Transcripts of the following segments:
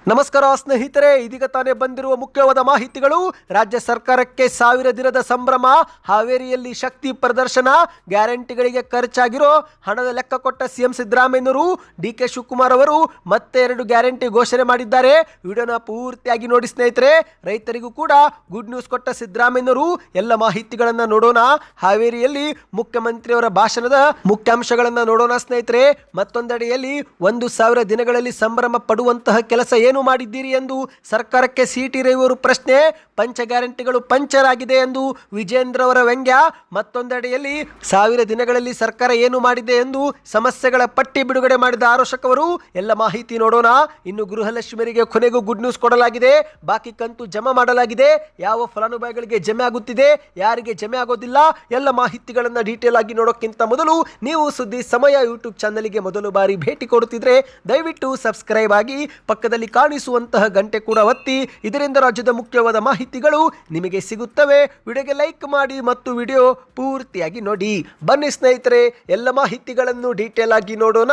ನಮಸ್ಕಾರ ಸ್ನೇಹಿತರೆ, ಇದೀಗ ತಾನೇ ಬಂದಿರುವ ಮುಖ್ಯವಾದ ಮಾಹಿತಿಗಳು. ರಾಜ್ಯ ಸರ್ಕಾರಕ್ಕೆ 1000 ದಿನದ ಸಂಭ್ರಮ. ಹಾವೇರಿಯಲ್ಲಿ ಶಕ್ತಿ ಪ್ರದರ್ಶನ. ಗ್ಯಾರಂಟಿಗಳಿಗೆ ಖರ್ಚಾಗಿರೋ ಹಣದ ಲೆಕ್ಕ ಕೊಟ್ಟ ಸಿಎಂ ಸಿದ್ದರಾಮಯ್ಯನವರು. ಡಿ.ಕೆ. ಶಿವಕುಮಾರ್ ಅವರು ಮತ್ತೆ 2 ಗ್ಯಾರಂಟಿ ಘೋಷಣೆ ಮಾಡಿದ್ದಾರೆ. ವಿಡಿಯೋನ ಪೂರ್ತಿಯಾಗಿ ನೋಡಿ ಸ್ನೇಹಿತರೆ. ರೈತರಿಗೂ ಕೂಡ ಗುಡ್ ನ್ಯೂಸ್ ಕೊಟ್ಟ ಸಿದ್ದರಾಮಯ್ಯನವರು. ಎಲ್ಲ ಮಾಹಿತಿಗಳನ್ನ ನೋಡೋಣ. ಹಾವೇರಿಯಲ್ಲಿ ಮುಖ್ಯಮಂತ್ರಿಯವರ ಭಾಷಣದ ಮುಖ್ಯಾಂಶಗಳನ್ನ ನೋಡೋಣ ಸ್ನೇಹಿತರೆ. ಮತ್ತೊಂದೆಡೆಯಲ್ಲಿ 1000 ದಿನಗಳಲ್ಲಿ ಸಂಭ್ರಮ ಪಡುವಂತಹ ಕೆಲಸ ಏನು ಮಾಡಿದ್ದೀರಿ ಎಂದು ಸರ್ಕಾರಕ್ಕೆ ಸಿಟಿ ರವಿಯವರು ಪ್ರಶ್ನೆ. ಪಂಚ ಗ್ಯಾರಂಟಿಗಳು ಪಂಚರ್ ಆಗಿದೆ ಎಂದು ವಿಜೇಂದ್ರ ಅವರ ವ್ಯಂಗ್ಯ. ಮತ್ತೊಂದೆಡೆಯಲ್ಲಿ 1000 ದಿನಗಳಲ್ಲಿ ಸರ್ಕಾರ ಏನು ಮಾಡಿದೆ ಎಂದು ಸಮಸ್ಯೆಗಳ ಪಟ್ಟಿ ಬಿಡುಗಡೆ ಮಾಡಿದ ಆರೋಶಕವರು. ಎಲ್ಲ ಮಾಹಿತಿ ನೋಡೋಣ. ಇನ್ನು ಗೃಹಲಕ್ಷ್ಮಿಯರಿಗೆ ಕೊನೆಗೂ ಗುಡ್ ನ್ಯೂಸ್ ಕೊಡಲಾಗಿದೆ. ಬಾಕಿ ಕಂತು ಜಮಾ ಮಾಡಲಾಗಿದೆ. ಯಾವ ಫಲಾನುಭವಿಗಳಿಗೆ ಜಮೆ ಆಗುತ್ತಿದೆ, ಯಾರಿಗೆ ಜಮೆ ಆಗೋದಿಲ್ಲ, ಎಲ್ಲ ಮಾಹಿತಿಗಳನ್ನು ಡೀಟೇಲ್ ಆಗಿ ನೋಡೋಕ್ಕಿಂತ ಮೊದಲು ನೀವು ಸುದ್ದಿ ಸಮಯ ಯೂಟ್ಯೂಬ್ ಚಾನಲ್ಗೆ ಮೊದಲು ಬಾರಿ ಭೇಟಿ ಕೊಡುತ್ತಿದ್ರೆ ದಯವಿಟ್ಟು ಸಬ್ಸ್ಕ್ರೈಬ್ ಆಗಿ ಪಕ್ಕದಲ್ಲಿ ಕಾಣಿಸುವಂತಹ ಗಂಟೆ ಕೂಡ ಒತ್ತಿ. ಇದರಿಂದ ರಾಜ್ಯದ ಮುಖ್ಯವಾದ ಮಾಹಿತಿಗಳು ನಿಮಗೆ ಸಿಗುತ್ತವೆ. ವಿಡಿಯೋಗೆ ಲೈಕ್ ಮಾಡಿ ಮತ್ತು ವಿಡಿಯೋ ಪೂರ್ತಿಯಾಗಿ ನೋಡಿ. ಬನ್ನಿ ಸ್ನೇಹಿತರೆ, ಎಲ್ಲ ಮಾಹಿತಿಗಳನ್ನು ಡೀಟೇಲ್ ಆಗಿ ನೋಡೋಣ.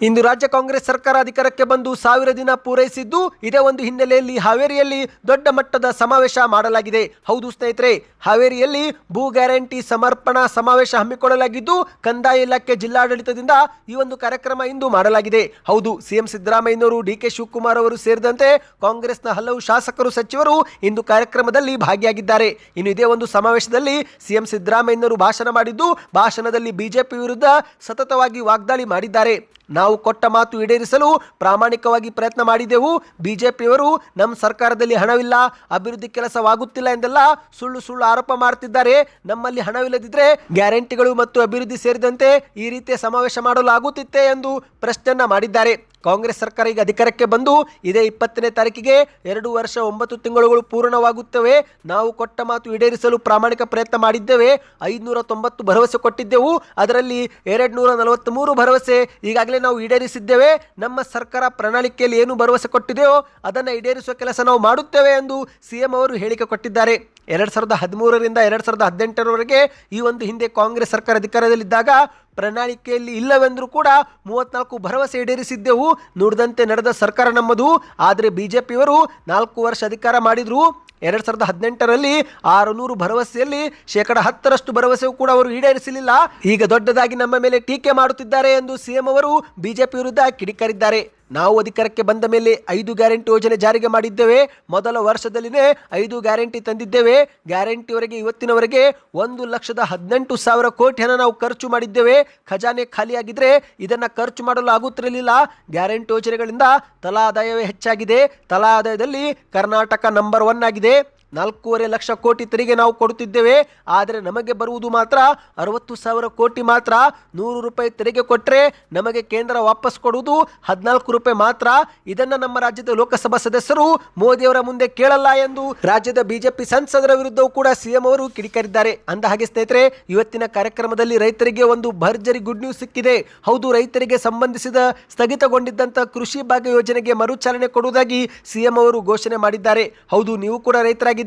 ಇಂದು ರಾಜ್ಯ ಕಾಂಗ್ರೆಸ್ ಸರ್ಕಾರ ಅಧಿಕಾರಕ್ಕೆ ಬಂದು 1000 ದಿನ ಪೂರೈಸಿದ್ದು, ಇದೇ ಒಂದು ಹಿನ್ನೆಲೆಯಲ್ಲಿ ಹಾವೇರಿಯಲ್ಲಿ ದೊಡ್ಡ ಮಟ್ಟದ ಸಮಾವೇಶ ಮಾಡಲಾಗಿದೆ. ಹೌದು ಸ್ನೇಹಿತರೆ, ಹಾವೇರಿಯಲ್ಲಿ ಭೂ ಗ್ಯಾರಂಟಿ ಸಮರ್ಪಣಾ ಸಮಾವೇಶ ಹಮ್ಮಿಕೊಳ್ಳಲಾಗಿದ್ದು, ಕಂದಾಯ ಇಲಾಖೆ ಜಿಲ್ಲಾಡಳಿತದಿಂದ ಈ ಒಂದು ಕಾರ್ಯಕ್ರಮ ಇಂದು ಮಾಡಲಾಗಿದೆ. ಹೌದು, ಸಿಎಂ ಸಿದ್ದರಾಮಯ್ಯನವರು, ಡಿ.ಕೆ. ಶಿವಕುಮಾರ್ ಅವರು ಸೇರಿದಂತೆ ಕಾಂಗ್ರೆಸ್ನ ಹಲವು ಶಾಸಕರು, ಸಚಿವರು ಇಂದು ಕಾರ್ಯಕ್ರಮದಲ್ಲಿ ಭಾಗಿಯಾಗಿದ್ದಾರೆ. ಇನ್ನು ಇದೇ ಒಂದು ಸಮಾವೇಶದಲ್ಲಿ ಸಿಎಂ ಸಿದ್ದರಾಮಯ್ಯನವರು ಭಾಷಣ ಮಾಡಿದ್ದು, ಭಾಷಣದಲ್ಲಿ ಬಿಜೆಪಿ ವಿರುದ್ಧ ಸತತವಾಗಿ ವಾಗ್ದಾಳಿ ಮಾಡಿದ್ದಾರೆ. ನಾವು ಕೊಟ್ಟ ಮಾತು ಈಡೇರಿಸಲು ಪ್ರಾಮಾಣಿಕವಾಗಿ ಪ್ರಯತ್ನ ಮಾಡಿದೆವು. ಬಿಜೆಪಿಯವರು ನಮ್ಮ ಸರ್ಕಾರದಲ್ಲಿ ಹಣವಿಲ್ಲ, ಅಭಿವೃದ್ಧಿ ಕೆಲಸವಾಗುತ್ತಿಲ್ಲ ಎಂದೆಲ್ಲ ಸುಳ್ಳು ಆರೋಪ ಮಾಡ್ತಿದ್ದಾರೆ. ನಮ್ಮಲ್ಲಿ ಹಣವಿಲ್ಲದಿದ್ದರೆ ಗ್ಯಾರಂಟಿಗಳು ಮತ್ತು ಅಭಿವೃದ್ಧಿ ಸೇರಿದಂತೆ ಈ ರೀತಿಯ ಸಮಾವೇಶ ಮಾಡಲು ಆಗುತ್ತಿತ್ತೆ ಎಂದು ಪ್ರಶ್ನೆಯನ್ನ ಮಾಡಿದ್ದಾರೆ. ಕಾಂಗ್ರೆಸ್ ಸರ್ಕಾರ ಈಗ ಅಧಿಕಾರಕ್ಕೆ ಬಂದು ಇದೇ 20ನೇ ತಾರೀಕಿಗೆ 2 ವರ್ಷ 9 ತಿಂಗಳುಗಳು ಪೂರ್ಣವಾಗುತ್ತವೆ. ನಾವು ಕೊಟ್ಟ ಮಾತು ಈಡೇರಿಸಲು ಪ್ರಾಮಾಣಿಕ ಪ್ರಯತ್ನ ಮಾಡಿದ್ದೇವೆ. 590 ಭರವಸೆ ಕೊಟ್ಟಿದ್ದೆವು. ಅದರಲ್ಲಿ 243 ಭರವಸೆ ಈಗಾಗಲೇ ನಾವು ಈಡೇರಿಸಿದ್ದೇವೆ. ನಮ್ಮ ಸರ್ಕಾರ ಪ್ರಣಾಳಿಕೆಯಲ್ಲಿ ಏನು ಭರವಸೆ ಕೊಟ್ಟಿದೆಯೋ ಅದನ್ನು ಈಡೇರಿಸುವ ಕೆಲಸ ನಾವು ಮಾಡುತ್ತೇವೆ ಎಂದು ಸಿಎಂ ಅವರು ಹೇಳಿಕೆ ಕೊಟ್ಟಿದ್ದಾರೆ. 2013ರಿಂದ 2018ರವರೆಗೆ ಈ ಒಂದು ಹಿಂದೆ ಕಾಂಗ್ರೆಸ್ ಸರ್ಕಾರ ಅಧಿಕಾರದಲ್ಲಿದ್ದಾಗ ಪ್ರಣಾಳಿಕೆಯಲ್ಲಿ ಇಲ್ಲವೆಂದರೂ ಕೂಡ 34 ಭರವಸೆ ಈಡೇರಿಸಿದ್ದೆವು. ನುಡಿದಂತೆ ನಡೆದ ಸರ್ಕಾರ ನಮ್ಮದು. ಆದರೆ ಬಿಜೆಪಿಯವರು 4 ವರ್ಷ ಅಧಿಕಾರ ಮಾಡಿದ್ರು. 2018ರಲ್ಲಿ 600 ಭರವಸೆಯಲ್ಲಿ 10% ಭರವಸೆಯೂ ಕೂಡ ಅವರು ಈಡೇರಿಸಲಿಲ್ಲ. ಈಗ ದೊಡ್ಡದಾಗಿ ನಮ್ಮ ಮೇಲೆ ಟೀಕೆ ಮಾಡುತ್ತಿದ್ದಾರೆ ಎಂದು ಸಿಎಂ ಅವರು ಬಿಜೆಪಿ ವಿರುದ್ಧ ಕಿಡಿಕಾರಿದ್ದಾರೆ. ನಾವು ಅಧಿಕಾರಕ್ಕೆ ಬಂದ ಮೇಲೆ 5 ಗ್ಯಾರಂಟಿ ಯೋಜನೆ ಜಾರಿಗೆ ಮಾಡಿದ್ದೇವೆ. ಮೊದಲ ವರ್ಷದಲ್ಲಿನೇ 5 ಗ್ಯಾರಂಟಿ ತಂದಿದ್ದೇವೆ. ಗ್ಯಾರಂಟಿವರೆಗೆ ಇವತ್ತಿನವರೆಗೆ 1,18,000 ಕೋಟಿ ಹಣ ನಾವು ಖರ್ಚು ಮಾಡಿದ್ದೇವೆ. ಖಜಾನೆ ಖಾಲಿಯಾಗಿದ್ರೆ ಇದನ್ನು ಖರ್ಚು ಮಾಡಲು ಆಗುತ್ತಿರಲಿಲ್ಲ. ಗ್ಯಾರಂಟಿ ಯೋಜನೆಗಳಿಂದ ತಲಾ ಆದಾಯವೇ ಹೆಚ್ಚಾಗಿದೆ. ತಲಾ ಆದಾಯದಲ್ಲಿ ಕರ್ನಾಟಕ ನಂಬರ್ 1 ಆಗಿದೆ. 4.5 ಲಕ್ಷ ಕೋಟಿ ತೆರಿಗೆ ನಾವು ಕೊಡುತ್ತಿದ್ದೇವೆ. ಆದರೆ ನಮಗೆ ಬರುವುದು ಮಾತ್ರ 60,000 ಕೋಟಿ ಮಾತ್ರ. 100 ರೂಪಾಯಿ ತೆರಿಗೆ ಕೊಟ್ಟರೆ ನಮಗೆ ಕೇಂದ್ರ ವಾಪಸ್ ಕೊಡುವುದು 14 ರೂಪಾಯಿ ಮಾತ್ರ. ಇದನ್ನು ನಮ್ಮ ರಾಜ್ಯದ ಲೋಕಸಭಾ ಸದಸ್ಯರು ಮೋದಿಯವರ ಮುಂದೆ ಕೇಳಲ್ಲ ಎಂದು ರಾಜ್ಯದ ಬಿಜೆಪಿ ಸಂಸದರ ವಿರುದ್ಧವೂ ಕೂಡ ಸಿಎಂ ಅವರು ಕಿಡಿಕಾರಿದ್ದಾರೆ. ಅಂದ ಹಾಗೆ ಸ್ನೇಹಿತರೆ, ಇವತ್ತಿನ ಕಾರ್ಯಕ್ರಮದಲ್ಲಿ ರೈತರಿಗೆ ಒಂದು ಭರ್ಜರಿ ಗುಡ್ ನ್ಯೂಸ್ ಸಿಕ್ಕಿದೆ. ಹೌದು, ರೈತರಿಗೆ ಸಂಬಂಧಿಸಿದ ಸ್ಥಗಿತಗೊಂಡಿದ್ದಂಥ ಕೃಷಿ ಭಾಗ್ಯ ಯೋಜನೆಗೆ ಮರುಚಾಲನೆ ಕೊಡುವುದಾಗಿ ಸಿಎಂ ಅವರು ಘೋಷಣೆ ಮಾಡಿದ್ದಾರೆ. ಹೌದು, ನೀವು ಕೂಡ ರೈತರಾಗಿ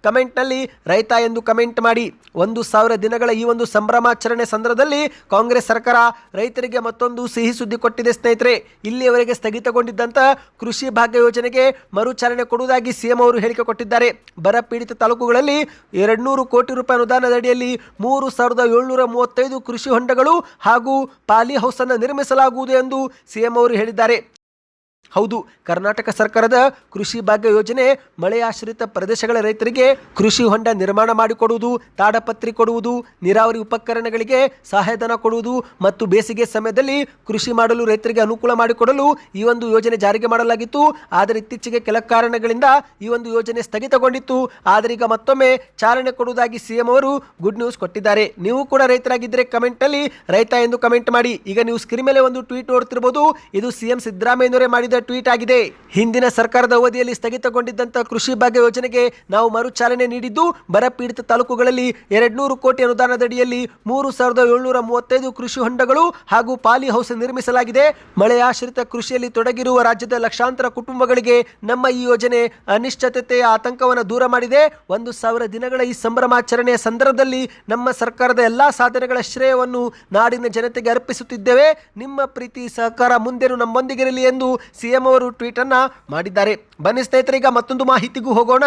ಕಮೆಂಟ್ ನಲ್ಲಿ ರೈತ ಎಂದು ಕಮೆಂಟ್ ಮಾಡಿ. 1000 ದಿನಗಳ ಈ ಒಂದು ಸಂಭ್ರಮಾಚರಣೆ ಸಂದರ್ಭದಲ್ಲಿ ಕಾಂಗ್ರೆಸ್ ಸರ್ಕಾರ ರೈತರಿಗೆ ಮತ್ತೊಂದು ಸಿಹಿ ಸುದ್ದಿ ಕೊಟ್ಟಿದೆ ಸ್ನೇಹಿತರೆ. ಇಲ್ಲಿಯವರೆಗೆ ಸ್ಥಗಿತಗೊಂಡಿದ್ದಂತ ಕೃಷಿ ಭಾಗ್ಯ ಯೋಜನೆಗೆ ಮರುಚಾಲನೆ ಕೊಡುವುದಾಗಿ ಸಿಎಂ ಅವರು ಹೇಳಿಕೆ ಕೊಟ್ಟಿದ್ದಾರೆ. ಬರ ಪೀಡಿತ ತಾಲೂಕುಗಳಲ್ಲಿ 200 ಕೋಟಿ ರೂಪಾಯಿ ಅನುದಾನದ ಅಡಿಯಲ್ಲಿ 3,735 ಕೃಷಿ ಹೊಂಡಗಳು ಹಾಗೂ ಪಾಲಿ ಹೌಸ್ ಅನ್ನು ನಿರ್ಮಿಸಲಾಗುವುದು ಎಂದು ಸಿಎಂ ಅವರು ಹೇಳಿದ್ದಾರೆ. ಹೌದು, ಕರ್ನಾಟಕ ಸರ್ಕಾರದ ಕೃಷಿ ಭಾಗ್ಯ ಯೋಜನೆ ಮಳೆಯಾಶ್ರಿತ ಪ್ರದೇಶಗಳ ರೈತರಿಗೆ ಕೃಷಿ ಹೊಂಡ ನಿರ್ಮಾಣ ಮಾಡಿಕೊಡುವುದು, ತಾಡಪತ್ರಿ ಕೊಡುವುದು, ನೀರಾವರಿ ಉಪಕರಣಗಳಿಗೆ ಸಹಾಯಧನ ಕೊಡುವುದು ಮತ್ತು ಬೇಸಿಗೆ ಸಮಯದಲ್ಲಿ ಕೃಷಿ ಮಾಡಲು ರೈತರಿಗೆ ಅನುಕೂಲ ಮಾಡಿಕೊಡಲು ಈ ಒಂದು ಯೋಜನೆ ಜಾರಿಗೆ ಮಾಡಲಾಗಿತ್ತು. ಆದರೆ ಇತ್ತೀಚೆಗೆ ಕೆಲ ಕಾರಣಗಳಿಂದ ಈ ಒಂದು ಯೋಜನೆ ಸ್ಥಗಿತಗೊಂಡಿತ್ತು. ಆದರೆ ಈಗ ಮತ್ತೊಮ್ಮೆ ಚಾಲನೆ ಕೊಡುವುದಾಗಿ ಸಿಎಂ ಅವರು ಗುಡ್ ನ್ಯೂಸ್ ಕೊಟ್ಟಿದ್ದಾರೆ. ನೀವು ಕೂಡ ರೈತರಾಗಿದ್ದರೆ ಕಮೆಂಟ್ ಅಲ್ಲಿ ರೈತ ಎಂದು ಕಮೆಂಟ್ ಮಾಡಿ. ಈಗ ನೀವು ಸ್ಕ್ರೀನ್ ಮೇಲೆ ಒಂದು ಟ್ವೀಟ್ ನೋಡ್ತಿರಬಹುದು. ಇದು ಸಿಎಂ ಸಿದ್ದರಾಮಯ್ಯನವರೇ ಮಾಡಿದ ಟ್ವೀಟ್ ಆಗಿದೆ. ಹಿಂದಿನ ಸರ್ಕಾರದ ಅವಧಿಯಲ್ಲಿ ಸ್ಥಗಿತಗೊಂಡಿದ್ದಂತಹ ಕೃಷಿ ಭಾಗ್ಯ ಯೋಜನೆಗೆ ನಾವು ಮರುಚಾಲನೆ ನೀಡಿದ್ದು, ಬರ ಪೀಡಿತ ತಾಲೂಕುಗಳಲ್ಲಿ 200 ಕೋಟಿ ಅನುದಾನದಡಿಯಲ್ಲಿ 3,735 ಕೃಷಿ ಹೊಂಡಗಳು ಹಾಗೂ ಪಾಲಿ ಹೌಸ್ ನಿರ್ಮಿಸಲಾಗಿದೆ. ಮಳೆಯಾಶ್ರಿತ ಕೃಷಿಯಲ್ಲಿ ತೊಡಗಿರುವ ರಾಜ್ಯದ ಲಕ್ಷಾಂತರ ಕುಟುಂಬಗಳಿಗೆ ನಮ್ಮ ಈ ಯೋಜನೆ ಅನಿಶ್ಚಿತತೆಯ ಆತಂಕವನ್ನು ದೂರ ಮಾಡಿದೆ. 1000 ದಿನಗಳ ಈ ಸಂಭ್ರಮಾಚರಣೆಯ ಸಂದರ್ಭದಲ್ಲಿ ನಮ್ಮ ಸರ್ಕಾರದ ಎಲ್ಲಾ ಸಾಧನೆಗಳ ಶ್ರೇಯವನ್ನು ನಾಡಿನ ಜನತೆಗೆ ಅರ್ಪಿಸುತ್ತಿದ್ದೇವೆ. ನಿಮ್ಮ ಪ್ರೀತಿ ಸಹಕಾರ ಮುಂದೆನೂ ನಮ್ಮೊಂದಿಗಿರಲಿ ಎಂದು ಸಿಎಂ ಸಿಎಂ ಅವರು ಟ್ವೀಟ್ ಅನ್ನ ಮಾಡಿದ್ದಾರೆ. ಬನ್ನಿ ಸ್ನೇಹಿತರೆ, ಈಗ ಮತ್ತೊಂದು ಮಾಹಿತಿಗೂ ಹೋಗೋಣ.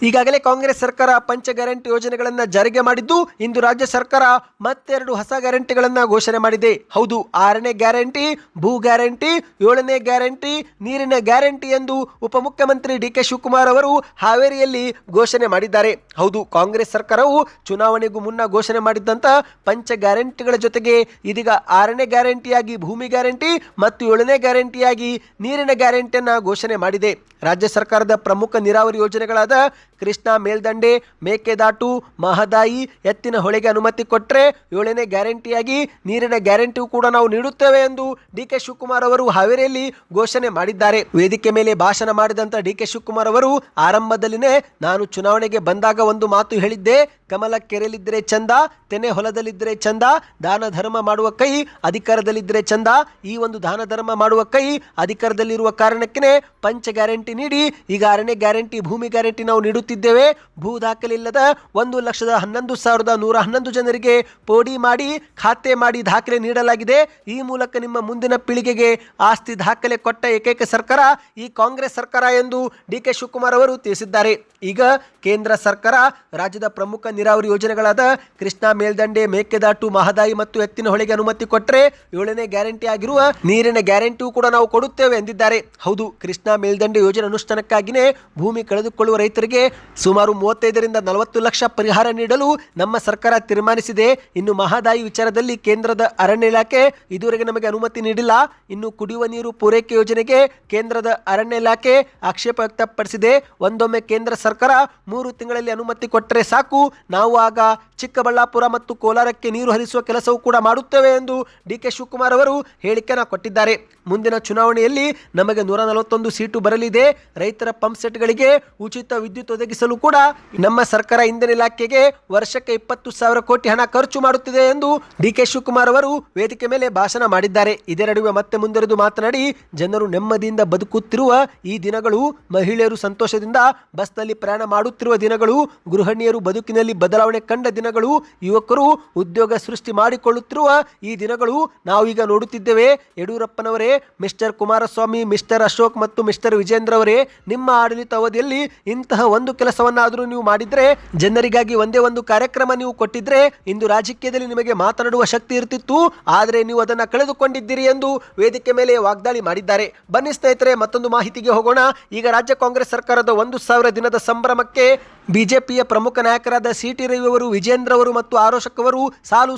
ಈಗಾಗಲೇ ಕಾಂಗ್ರೆಸ್ ಸರ್ಕಾರ ಪಂಚ ಗ್ಯಾರಂಟಿ ಯೋಜನೆಗಳನ್ನು ಜಾರಿಗೆ ಮಾಡಿದ್ದು, ಇಂದು ರಾಜ್ಯ ಸರ್ಕಾರ ಮತ್ತೆರಡು ಹೊಸ ಗ್ಯಾರಂಟಿಗಳನ್ನು ಘೋಷಣೆ ಮಾಡಿದೆ. ಹೌದು, 6ನೇ ಗ್ಯಾರಂಟಿ ಭೂ ಗ್ಯಾರಂಟಿ, 7ನೇ ಗ್ಯಾರಂಟಿ ನೀರಿನ ಗ್ಯಾರಂಟಿ ಎಂದು ಉಪಮುಖ್ಯಮಂತ್ರಿ ಡಿ.ಕೆ. ಶಿವಕುಮಾರ್ ಅವರು ಹಾವೇರಿಯಲ್ಲಿ ಘೋಷಣೆ ಮಾಡಿದ್ದಾರೆ. ಹೌದು, ಕಾಂಗ್ರೆಸ್ ಸರ್ಕಾರವು ಚುನಾವಣೆಗೂ ಮುನ್ನ ಘೋಷಣೆ ಮಾಡಿದ್ದಂತ ಪಂಚ ಗ್ಯಾರಂಟಿಗಳ ಜೊತೆಗೆ ಇದೀಗ 6ನೇ ಗ್ಯಾರಂಟಿಯಾಗಿ ಭೂಮಿ ಗ್ಯಾರಂಟಿ ಮತ್ತು 7ನೇ ಗ್ಯಾರಂಟಿಯಾಗಿ ನೀರಿನ ಗ್ಯಾರಂಟಿಯನ್ನ ಘೋಷಣೆ ಮಾಡಿದೆ. ರಾಜ್ಯ ಸರ್ಕಾರದ ಪ್ರಮುಖ ನೀರಾವರಿ ಯೋಜನೆಗಳಾದ ಕೃಷ್ಣಾ ಮೇಲ್ದಂಡೆ, ಮೇಕೆದಾಟು, ಮಹದಾಯಿ, ಎತ್ತಿನ ಹೊಳೆಗೆ ಅನುಮತಿ ಕೊಟ್ಟರೆ 7ನೇ ಗ್ಯಾರಂಟಿಯಾಗಿ ನೀರಿನ ಗ್ಯಾರಂಟಿಯೂ ಕೂಡ ನಾವು ನೀಡುತ್ತೇವೆ ಎಂದು ಡಿ.ಕೆ. ಶಿವಕುಮಾರ್ ಅವರು ಹಾವೇರಿಯಲ್ಲಿ ಘೋಷಣೆ ಮಾಡಿದ್ದಾರೆ. ವೇದಿಕೆ ಮೇಲೆ ಭಾಷಣ ಮಾಡಿದಂತ ಡಿ.ಕೆ. ಶಿವಕುಮಾರ್ ಅವರು ಆರಂಭದಲ್ಲಿನೇ ನಾನು ಚುನಾವಣೆಗೆ ಬಂದಾಗ ಒಂದು ಮಾತು ಹೇಳಿದ್ದೆ, ಕಮಲ ಕೆರೆಯಲ್ಲಿದ್ದರೆ ಚಂದ, ತೆನೆ ಹೊಲದಲ್ಲಿದ್ದರೆ ಚಂದ, ದಾನ ಧರ್ಮ ಮಾಡುವ ಕೈ ಅಧಿಕಾರದಲ್ಲಿದ್ದರೆ ಚಂದ. ಈ ಒಂದು ದಾನ ಧರ್ಮ ಮಾಡುವ ಕೈ ಅಧಿಕಾರದಲ್ಲಿರುವ ಕಾರಣಕ್ಕೆ ಪಂಚ ಗ್ಯಾರಂಟಿ ನೀಡಿ ಈಗ 6ನೇ ಗ್ಯಾರಂಟಿ ಭೂಮಿ ಗ್ಯಾರಂಟಿ ನಾವು ನೀಡುತ್ತಿದ್ದೇವೆ. ಭೂ ದಾಖಲೆ ಇಲ್ಲದ 1,11,111 ಜನರಿಗೆ ಪೋಡಿ ಮಾಡಿ ಖಾತೆ ಮಾಡಿ ದಾಖಲೆ ನೀಡಲಾಗಿದೆ. ಈ ಮೂಲಕ ನಿಮ್ಮ ಮುಂದಿನ ಪೀಳಿಗೆಗೆ ಆಸ್ತಿ ದಾಖಲೆ ಕೊಟ್ಟ ಏಕೈಕ ಸರ್ಕಾರ ಈ ಕಾಂಗ್ರೆಸ್ ಸರ್ಕಾರ ಎಂದು ಡಿ.ಕೆ. ಶಿವಕುಮಾರ್ ಅವರು ತಿಳಿಸಿದ್ದಾರೆ. ಈಗ ಕೇಂದ್ರ ಸರ್ಕಾರ ರಾಜ್ಯದ ಪ್ರಮುಖ ನೀರಾವರಿ ಯೋಜನೆಗಳಾದ ಕೃಷ್ಣಾ ಮೇಲ್ದಂಡೆ, ಮೇಕೆದಾಟು, ಮಹದಾಯಿ ಮತ್ತು ಎತ್ತಿನ ಹೊಳೆಗೆ ಅನುಮತಿ ಕೊಟ್ಟರೆ 7ನೇ ಗ್ಯಾರಂಟಿ ಆಗಿರುವ ನೀರಿನ ಗ್ಯಾರಂಟಿಯೂ ಕೂಡ ನಾವು ಕೊಡುತ್ತೇವೆ ಎಂದಿದ್ದಾರೆ. ಹೌದು, ಕೃಷ್ಣಾ ಮೇಲ್ದಂಡೆ ಯೋಜನೆ ಅನುಷ್ಠಾನಕ್ಕಾಗಿಯೇ ಭೂಮಿ ಕಳೆದುಕೊಳ್ಳುವ ರೈತರಿಗೆ ಸುಮಾರು 35ರಿಂದ 40 ಲಕ್ಷ ಪರಿಹಾರ ನೀಡಲು ನಮ್ಮ ಸರ್ಕಾರ ತೀರ್ಮಾನಿಸಿದೆ. ಇನ್ನು ಮಹದಾಯಿ ವಿಚಾರದಲ್ಲಿ ಕೇಂದ್ರದ ಅರಣ್ಯ ಇಲಾಖೆ ಇದುವರೆಗೆ ನಮಗೆ ಅನುಮತಿ ನೀಡಿಲ್ಲ. ಇನ್ನು ಕುಡಿಯುವ ನೀರು ಪೂರೈಕೆ ಯೋಜನೆಗೆ ಕೇಂದ್ರದ ಅರಣ್ಯ ಇಲಾಖೆ ಆಕ್ಷೇಪ ವ್ಯಕ್ತಪಡಿಸಿದೆ. ಒಂದೊಮ್ಮೆ ಕೇಂದ್ರ ಸರ್ಕಾರ 3 ತಿಂಗಳಲ್ಲಿ ಅನುಮತಿ ಕೊಟ್ಟರೆ ಸಾಕು, ನಾವು ಆಗ ಚಿಕ್ಕಬಳ್ಳಾಪುರ ಮತ್ತು ಕೋಲಾರಕ್ಕೆ ನೀರು ಹರಿಸುವ ಕೆಲಸವೂ ಕೂಡ ಮಾಡುತ್ತೇವೆ ಎಂದು ಡಿ.ಕೆ. ಶಿವಕುಮಾರ್ ಅವರು ಹೇಳಿಕೆಯನ್ನು ಕೊಟ್ಟಿದ್ದಾರೆ. ಮುಂದಿನ ಚುನಾವಣೆಯಲ್ಲಿ ನಮಗೆ 141 ಸೀಟು ಬರಲಿದೆ. ರೈತರ ಪಂಪ್ ಸೆಟ್ಗಳಿಗೆ ಉಚಿತ ವಿದ್ಯುತ್ ಒದಗಿಸಲು ಕೂಡ ನಮ್ಮ ಸರ್ಕಾರ ಇಂಧನ ಇಲಾಖೆಗೆ ವರ್ಷಕ್ಕೆ 20,000 ಕೋಟಿ ಹಣ ಖರ್ಚು ಮಾಡುತ್ತಿದೆ ಎಂದು ಡಿ.ಕೆ. ಶಿವಕುಮಾರ್ ಅವರು ವೇದಿಕೆ ಮೇಲೆ ಭಾಷಣ ಮಾಡಿದ್ದಾರೆ. ಇದೇ ನಡುವೆ ಮತ್ತೆ ಮುಂದುವರೆದು ಮಾತನಾಡಿ, ಜನರು ನೆಮ್ಮದಿಯಿಂದ ಬದುಕುತ್ತಿರುವ ಈ ದಿನಗಳು, ಮಹಿಳೆಯರು ಸಂತೋಷದಿಂದ ಬಸ್ನಲ್ಲಿ ಪ್ರಯಾಣ ಮಾಡುತ್ತಿರುವ ದಿನಗಳು, ಗೃಹಿಣಿಯರು ಬದುಕಿನಲ್ಲಿ ಬದಲಾವಣೆ ಕಂಡ ದಿನಗಳು, ಯುವಕರು ಉದ್ಯೋಗ ಸೃಷ್ಟಿ ಮಾಡಿಕೊಳ್ಳುತ್ತಿರುವ ಈ ದಿನಗಳು ನಾವು ಈಗ ನೋಡುತ್ತಿದ್ದೇವೆ. ಯಡಿಯೂರಪ್ಪನವರೇ, ಮಿಸ್ಟರ್ ಕುಮಾರಸ್ವಾಮಿ, ಮಿಸ್ಟರ್ ಅಶೋಕ್ ಮತ್ತು ಮಿಸ್ಟರ್ ವಿಜೇಂದ್ರ ಅವರೇ, ನಿಮ್ಮ ಆಡಳಿತ ಅವಧಿಯಲ್ಲಿ ಇಂತಹ ಒಂದು ಕೆಲಸವನ್ನಾದರೂ ನೀವು ಮಾಡಿದ್ರೆ, ಜನರಿಗಾಗಿ ಒಂದೇ ಒಂದು ಕಾರ್ಯಕ್ರಮ ನೀವು ಕೊಟ್ಟಿದ್ರೆ ಇಂದು ರಾಜಕೀಯದಲ್ಲಿ ನಿಮಗೆ ಮಾತನಾಡುವ ಶಕ್ತಿ ಇರ್ತಿತ್ತು. ಆದರೆ ನೀವು ಅದನ್ನು ಕಳೆದುಕೊಂಡಿದ್ದೀರಿ ಎಂದು ವೇದಿಕೆ ಮೇಲೆ ವಾಗ್ದಾಳಿ ಮಾಡಿದ್ದಾರೆ. ಬನ್ನಿ ಸ್ನೇಹಿತರೆ, ಮತ್ತೊಂದು ಮಾಹಿತಿಗೆ ಹೋಗೋಣ. ಈಗ ರಾಜ್ಯ ಕಾಂಗ್ರೆಸ್ ಸರ್ಕಾರದ 1,000 ದಿನದ ಸಂಭ್ರಮಕ್ಕೆ ಬಿಜೆಪಿಯ ಪ್ರಮುಖ ನಾಯಕರಾದ ಸಿ.ಟಿ. ರವಿ ಅವರು, ವಿಜೇಂದ್ರ ಅವರು ಮತ್ತು ಆರೋಶಕ್ ಅವರು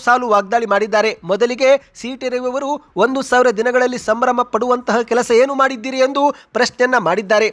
ಸಾಲು ವಾಗ್ದಾಳಿ ಮಾಡಿದ್ದಾರೆ. ಮೊದಲಿಗೆ ಸಿ.ಟಿ. ರವಿ ಅವರು 1,000 ದಿನಗಳಲ್ಲಿ ಸಂಭ್ರಮ ಪಡುವಂತಹ ಕೆಲಸ ಏನು ಮಾಡಿದ್ದೀರಿ ಎಂದು ಪ್ರಶ್ನೆಯನ್ನ ಮಾಡಿದ್ದಾರೆ.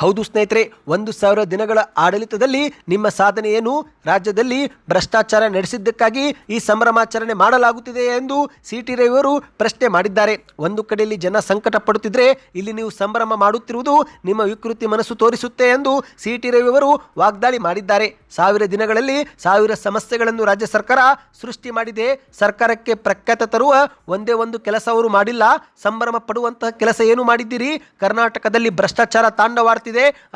ಹೌದು ಸ್ನೇಹಿತರೆ, 1,000 ದಿನಗಳ ಆಡಳಿತದಲ್ಲಿ ನಿಮ್ಮ ಸಾಧನೆ ಏನು? ರಾಜ್ಯದಲ್ಲಿ ಭ್ರಷ್ಟಾಚಾರ ನಡೆಸಿದ್ದಕ್ಕಾಗಿ ಈ ಸಂಭ್ರಮಾಚರಣೆ ಮಾಡಲಾಗುತ್ತಿದೆ ಎಂದು ಸಿ.ಟಿ. ರವಿ ಅವರು ಪ್ರಶ್ನೆ ಮಾಡಿದ್ದಾರೆ. ಒಂದು ಕಡೆಯಲ್ಲಿ ಜನ ಸಂಕಟ ಪಡುತ್ತಿದ್ರೆ ಇಲ್ಲಿ ನೀವು ಸಂಭ್ರಮ ಮಾಡುತ್ತಿರುವುದು ನಿಮ್ಮ ವಿಕೃತಿ ಮನಸ್ಸು ತೋರಿಸುತ್ತೆ ಎಂದು ಸಿ.ಟಿ. ರವಿ ಅವರು ವಾಗ್ದಾಳಿ ಮಾಡಿದ್ದಾರೆ. 1000 ದಿನಗಳಲ್ಲಿ 1000 ಸಮಸ್ಯೆಗಳನ್ನು ರಾಜ್ಯ ಸರ್ಕಾರ ಸೃಷ್ಟಿ ಮಾಡಿದೆ. ಸರ್ಕಾರಕ್ಕೆ ಪ್ರಖ್ಯಾತ ತರುವ ಒಂದೇ ಒಂದು ಕೆಲಸ ಅವರು ಮಾಡಿಲ್ಲ. ಸಂಭ್ರಮ ಪಡುವಂತಹ ಕೆಲಸ ಏನು ಮಾಡಿದ್ದೀರಿ? ಕರ್ನಾಟಕದಲ್ಲಿ ಭ್ರಷ್ಟಾಚಾರ ತಾಂಡವಾಡ್ತಿದೆ,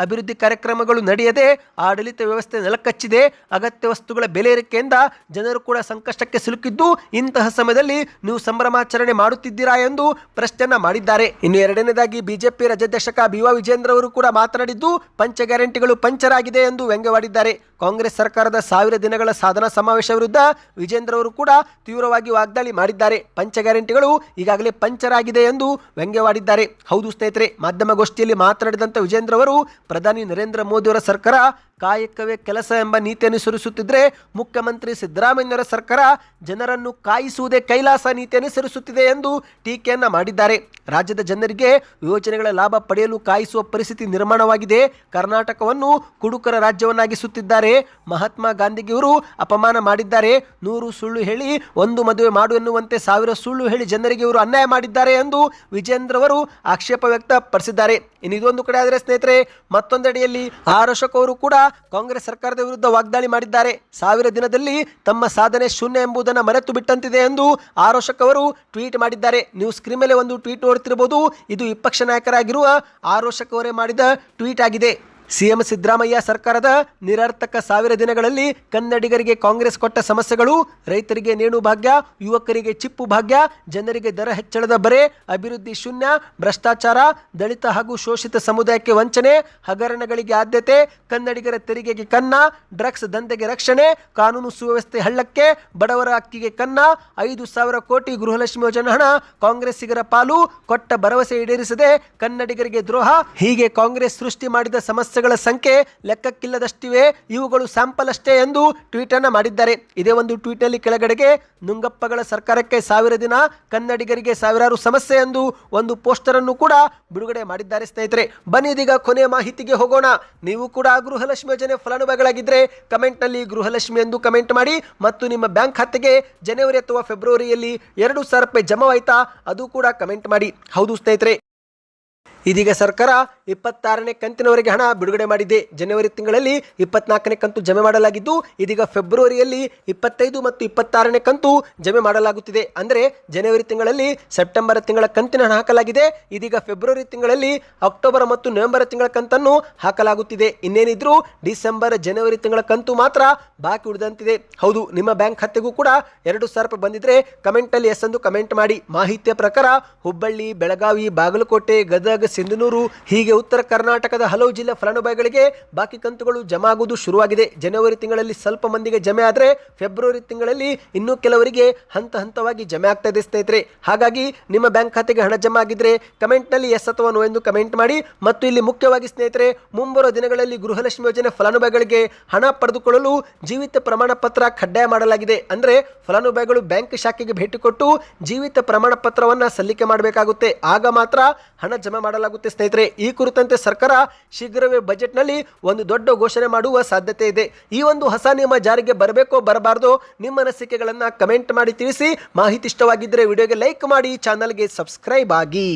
ಅಭಿವೃದ್ಧಿ ಕಾರ್ಯಕ್ರಮಗಳು ನಡೆಯದೆ ಆಡಳಿತ ವ್ಯವಸ್ಥೆ ನೆಲಕಚ್ಚಿದೆ, ಅಗತ್ಯ ವಸ್ತುಗಳ ಬೆಲೆ ಏರಿಕೆಯಿಂದ ಜನರು ಕೂಡ ಸಂಕಷ್ಟಕ್ಕೆ ಸಿಲುಕಿದ್ದು, ಇಂತಹ ಸಮಯದಲ್ಲಿ ನೀವು ಸಂಭ್ರಮಾಚರಣೆ ಮಾಡುತ್ತಿದ್ದೀರಾ ಎಂದು ಪ್ರಶ್ನೆಯನ್ನ ಮಾಡಿದ್ದಾರೆ. ಇನ್ನು ಎರಡನೇದಾಗಿ ಬಿಜೆಪಿ ರಾಜ್ಯಾಧ್ಯಕ್ಷ ಬಿ.ವಾ. ವಿಜೇಂದ್ರ ಅವರು ಕೂಡ ಮಾತನಾಡಿದ್ದು, ಪಂಚ ಗ್ಯಾರಂಟಿಗಳು ಪಂಚರ್ ಆಗಿದೆ ಎಂದು ವ್ಯಂಗ್ಯವಾಡಿದ್ದಾರೆ. ಕಾಂಗ್ರೆಸ್ ಸರ್ಕಾರದ 1000 ದಿನಗಳ ಸಾಧನಾ ಸಮಾವೇಶ ವಿರುದ್ಧ ವಿಜೇಂದ್ರ ಅವರು ಕೂಡ ತೀವ್ರವಾಗಿ ವಾಗ್ದಾಳಿ ಮಾಡಿದ್ದಾರೆ. ಪಂಚ ಗ್ಯಾರಂಟಿಗಳು ಈಗಾಗಲೇ ಪಂಚರ್ ಆಗಿದೆ ಎಂದು ವ್ಯಂಗ್ಯವಾಡಿದ್ದಾರೆ. ಹೌದು ಸ್ನೇಹಿತರೆ, ಮಾಧ್ಯಮಗೋಷ್ಠಿಯಲ್ಲಿ ಮಾತನಾಡಿದಂಥ ವಿಜೇಂದ್ರ ಅವರು, ಪ್ರಧಾನಿ ನರೇಂದ್ರ ಮೋದಿ ಅವರ ಸರ್ಕಾರ ಕಾಯಕವೇ ಕೆಲಸ ಎಂಬ ನೀತಿ ಅನುಸರಿಸುತ್ತಿದ್ರೆ, ಮುಖ್ಯಮಂತ್ರಿ ಸಿದ್ದರಾಮಯ್ಯನವರ ಸರ್ಕಾರ ಜನರನ್ನು ಕಾಯಿಸುವುದೇ ಕೈಲಾಸ ನೀತಿ ಅನುಸರಿಸುತ್ತಿದೆ ಎಂದು ಟೀಕೆಯನ್ನ ಮಾಡಿದ್ದಾರೆ. ರಾಜ್ಯದ ಜನರಿಗೆ ಯೋಜನೆಗಳ ಲಾಭ ಪಡೆಯಲು ಕಾಯಿಸುವ ಪರಿಸ್ಥಿತಿ ನಿರ್ಮಾಣವಾಗಿದೆ. ಕರ್ನಾಟಕವನ್ನು ಕುಡುಕರ ರಾಜ್ಯವನ್ನಾಗಿಸುತ್ತಿದ್ದಾರೆ. ಮಹಾತ್ಮ ಗಾಂಧಿಗಿಯವರು ಅಪಮಾನ ಮಾಡಿದ್ದಾರೆ. 100 ಸುಳ್ಳು ಹೇಳಿ 1 ಮದುವೆ ಮಾಡು ಎನ್ನುವಂತೆ 1000 ಸುಳ್ಳು ಹೇಳಿ ಜನರಿಗೆ ಇವರು ಅನ್ಯಾಯ ಮಾಡಿದ್ದಾರೆ ಎಂದು ವಿಜೇಂದ್ರ ಅವರು ಆಕ್ಷೇಪ ವ್ಯಕ್ತಪಡಿಸಿದ್ದಾರೆ. ಇನ್ನು ಇದೊಂದು ಕಡೆ ಆದರೆ ಸ್ನೇಹಿತರೆ, ಮತ್ತೊಂದೆಡೆಯಲ್ಲಿ ಆರೋಶಕ್ ಅವರು ಕೂಡ ಕಾಂಗ್ರೆಸ್ ಸರ್ಕಾರದ ವಿರುದ್ಧ ವಾಗ್ದಾಳಿ ಮಾಡಿದ್ದಾರೆ. 1000 ದಿನದಲ್ಲಿ ತಮ್ಮ ಸಾಧನೆ ಶೂನ್ಯ ಎಂಬುದನ್ನು ಮರೆತು ಬಿಟ್ಟಂತಿದೆ ಎಂದು ಆರೋಶಕ್ ಅವರು ಟ್ವೀಟ್ ಮಾಡಿದ್ದಾರೆ. ನೀವು ಸ್ಕ್ರೀನ್ ಮೇಲೆ ಒಂದು ಟ್ವೀಟ್ ನೋಡ್ತಿರಬಹುದು. ಇದು ವಿಪಕ್ಷ ನಾಯಕರಾಗಿರುವ ಆರೋಶಕ್ ಅವರೇ ಮಾಡಿದ ಟ್ವೀಟ್ ಆಗಿದೆ. ಸಿಎಂ ಸಿದ್ದರಾಮಯ್ಯ ಸರ್ಕಾರದ ನಿರರ್ಥಕ 1000 ದಿನಗಳಲ್ಲಿ ಕನ್ನಡಿಗರಿಗೆ ಕಾಂಗ್ರೆಸ್ ಕೊಟ್ಟ ಸಮಸ್ಯೆಗಳು: ರೈತರಿಗೆ ನೇಣು ಭಾಗ್ಯ, ಯುವಕರಿಗೆ ಚಿಪ್ಪು ಭಾಗ್ಯ, ಜನರಿಗೆ ದರ ಹೆಚ್ಚಳದ ಬರೆ, ಅಭಿವೃದ್ಧಿ ಶೂನ್ಯ, ಭ್ರಷ್ಟಾಚಾರ, ದಲಿತ ಹಾಗೂ ಶೋಷಿತ ಸಮುದಾಯಕ್ಕೆ ವಂಚನೆ, ಹಗರಣಗಳಿಗೆ ಆದ್ಯತೆ, ಕನ್ನಡಿಗರ ತೆರಿಗೆಗೆ ಕನ್ನ, ಡ್ರಗ್ಸ್ ದಂಧೆಗೆ ರಕ್ಷಣೆ, ಕಾನೂನು ಸುವ್ಯವಸ್ಥೆ ಹಳ್ಳಕ್ಕೆ, ಬಡವರ ಅಕ್ಕಿಗೆ ಕನ್ನ, 5,000 ಕೋಟಿ ಗೃಹಲಕ್ಷ್ಮಿ ಯೋಜನೆ ಹಣ ಕಾಂಗ್ರೆಸ್ಸಿಗರ ಪಾಲು, ಕೊಟ್ಟ ಭರವಸೆ ಈಡೇರಿಸದೆ ಕನ್ನಡಿಗರಿಗೆ ದ್ರೋಹ. ಹೀಗೆ ಕಾಂಗ್ರೆಸ್ ಸೃಷ್ಟಿ ಮಾಡಿದ ಸಮಸ್ಯೆಗಳ ಸಂಖ್ಯೆ ಲೆಕ್ಕಕ್ಕಿಲ್ಲದಷ್ಟಿವೆ. ಇವುಗಳು ಸ್ಯಾಂಪಲ್ ಅಷ್ಟೇ ಎಂದು ಟ್ವೀಟ್ ಅನ್ನು ಮಾಡಿದ್ದಾರೆ. ಇದೇ ಒಂದು ಟ್ವೀಟ್ ನಲ್ಲಿ ಕೆಳಗಡೆಗೆ ನುಂಗಪ್ಪಗಳ ಸರ್ಕಾರಕ್ಕೆ 1000 ದಿನ, ಕನ್ನಡಿಗರಿಗೆ ಸಾವಿರಾರು ಸಮಸ್ಯೆ ಎಂದು ಒಂದು ಪೋಸ್ಟರ್ ಅನ್ನು ಕೂಡ ಬಿಡುಗಡೆ ಮಾಡಿದ್ದಾರೆ. ಸ್ನೇಹಿತರೆ, ಬನ್ನಿ ಇದೀಗ ಕೊನೆಯ ಮಾಹಿತಿಗೆ ಹೋಗೋಣ. ನೀವು ಕೂಡ ಗೃಹಲಕ್ಷ್ಮಿ ಯೋಜನೆ ಫಲಾನುಭವಿಗಳಾಗಿದ್ದರೆ ಕಮೆಂಟ್ ನಲ್ಲಿ ಗೃಹಲಕ್ಷ್ಮಿ ಎಂದು ಕಮೆಂಟ್ ಮಾಡಿ. ಮತ್ತು ನಿಮ್ಮ ಬ್ಯಾಂಕ್ ಖಾತೆಗೆ ಜನವರಿ ಅಥವಾ ಫೆಬ್ರವರಿಯಲ್ಲಿ 2,000 ರೂಪಾಯಿ ಜಮಾವಾಯ್ತಾ ಅದು ಕೂಡ ಕಮೆಂಟ್ ಮಾಡಿ. ಹೌದು ಸ್ನೇಹಿತರೆ, ಇದೀಗ ಸರ್ಕಾರ 26ನೇ ಕಂತಿನವರೆಗೆ ಹಣ ಬಿಡುಗಡೆ ಮಾಡಿದೆ. ಜನವರಿ ತಿಂಗಳಲ್ಲಿ 24ನೇ ಕಂತು ಜಮೆ ಮಾಡಲಾಗಿದ್ದು, ಇದೀಗ ಫೆಬ್ರವರಿಯಲ್ಲಿ 25 ಮತ್ತು 26ನೇ ಕಂತು ಜಮೆ ಮಾಡಲಾಗುತ್ತಿದೆ. ಅಂದರೆ ಜನವರಿ ತಿಂಗಳಲ್ಲಿ ಸೆಪ್ಟೆಂಬರ್ ತಿಂಗಳ ಕಂತಿನ ಹಣ ಹಾಕಲಾಗಿದೆ. ಇದೀಗ ಫೆಬ್ರವರಿ ತಿಂಗಳಲ್ಲಿ ಅಕ್ಟೋಬರ್ ಮತ್ತು ನವೆಂಬರ್ ತಿಂಗಳ ಕಂತನ್ನು ಹಾಕಲಾಗುತ್ತಿದೆ. ಇನ್ನೇನಿದ್ರು ಡಿಸೆಂಬರ್, ಜನವರಿ ತಿಂಗಳ ಕಂತು ಮಾತ್ರ ಬಾಕಿ ಉಳಿದಂತಿದೆ. ಹೌದು, ನಿಮ್ಮ ಬ್ಯಾಂಕ್ ಖಾತೆಗೂ ಕೂಡ 2,000 ರೂಪಾಯಿ ಬಂದಿದ್ರೆ ಕಮೆಂಟ್ ಅಲ್ಲಿ ಎಸ್ ಎಂದು ಕಮೆಂಟ್ ಮಾಡಿ. ಮಾಹಿತಿಯ ಪ್ರಕಾರ ಹುಬ್ಬಳ್ಳಿ, ಬೆಳಗಾವಿ, ಬಾಗಲಕೋಟೆ, ಗದಗ, ಸಿಂಧನೂರು ಹೀಗೆ ಉತ್ತರ ಕರ್ನಾಟಕದ ಹಲವು ಜಿಲ್ಲೆ ಫಲಾನುಭವಿಗಳಿಗೆ ಬಾಕಿ ಕಂತುಗಳು ಜಮಾ ಆಗುವುದು ಶುರುವಾಗಿದೆ. ಜನವರಿ ತಿಂಗಳಲ್ಲಿ ಸ್ವಲ್ಪ ಮಂದಿಗೆ ಜಮೆ ಆದರೆ ಫೆಬ್ರವರಿ ತಿಂಗಳಲ್ಲಿ ಇನ್ನೂ ಕೆಲವರಿಗೆ ಹಂತ ಹಂತವಾಗಿ ಜಮೆ ಆಗ್ತಾ ಇದೆ ಸ್ನೇಹಿತರೆ. ಹಾಗಾಗಿ ನಿಮ್ಮ ಬ್ಯಾಂಕ್ ಖಾತೆಗೆ ಹಣ ಜಮಾ ಆಗಿದ್ರೆ ಕಮೆಂಟ್ ನಲ್ಲಿ ಎಸ್ ಅಥವಾ ನೋ ಎಂದು ಕಮೆಂಟ್ ಮಾಡಿ. ಮತ್ತು ಇಲ್ಲಿ ಮುಖ್ಯವಾಗಿ ಸ್ನೇಹಿತರೆ, ಮುಂಬರುವ ದಿನಗಳಲ್ಲಿ ಗೃಹಲಕ್ಷ್ಮಿ ಯೋಜನೆ ಫಲಾನುಭವಿಗಳಿಗೆ ಹಣ ಪಡೆದುಕೊಳ್ಳಲು ಜೀವಿತ ಪ್ರಮಾಣ ಪತ್ರ ಕಡ್ಡಾಯ ಮಾಡಲಾಗಿದೆ. ಅಂದ್ರೆ ಫಲಾನುಭವಿಗಳು ಬ್ಯಾಂಕ್ ಶಾಖೆಗೆ ಭೇಟಿ ಕೊಟ್ಟು ಜೀವಿತ ಪ್ರಮಾಣ ಪತ್ರವನ್ನ ಸಲ್ಲಿಕೆ ಮಾಡಬೇಕಾಗುತ್ತೆ. ಆಗ ಮಾತ್ರ ಹಣ ಜಮಾ ಮಾಡಲಾಗುತ್ತೆ ಸ್ನೇಹಿತರೆ. ಈ ಕುರಿತಂತೆ ಸರ್ಕಾರ ಶೀಘ್ರವೇ ಬಜೆಟ್ನಲ್ಲಿ ಒಂದು ದೊಡ್ಡ ಘೋಷಣೆ ಮಾಡುವ ಸಾಧ್ಯತೆ ಇದೆ. ಈ ಒಂದು ಹೊಸ ನಿಯಮ ಜಾರಿಗೆ ಬರಬೇಕೋ ಬರಬಾರ್ದೋ ನಿಮ್ಮ ಅನಿಸಿಕೆಗಳನ್ನು ಕಮೆಂಟ್ ಮಾಡಿ ತಿಳಿಸಿ. ಮಾಹಿತಿ ಇಷ್ಟವಾಗಿದ್ದರೆ ವಿಡಿಯೋಗೆ ಲೈಕ್ ಮಾಡಿ, ಚಾನಲ್ಗೆ ಸಬ್ಸ್ಕ್ರೈಬ್ ಆಗಿ.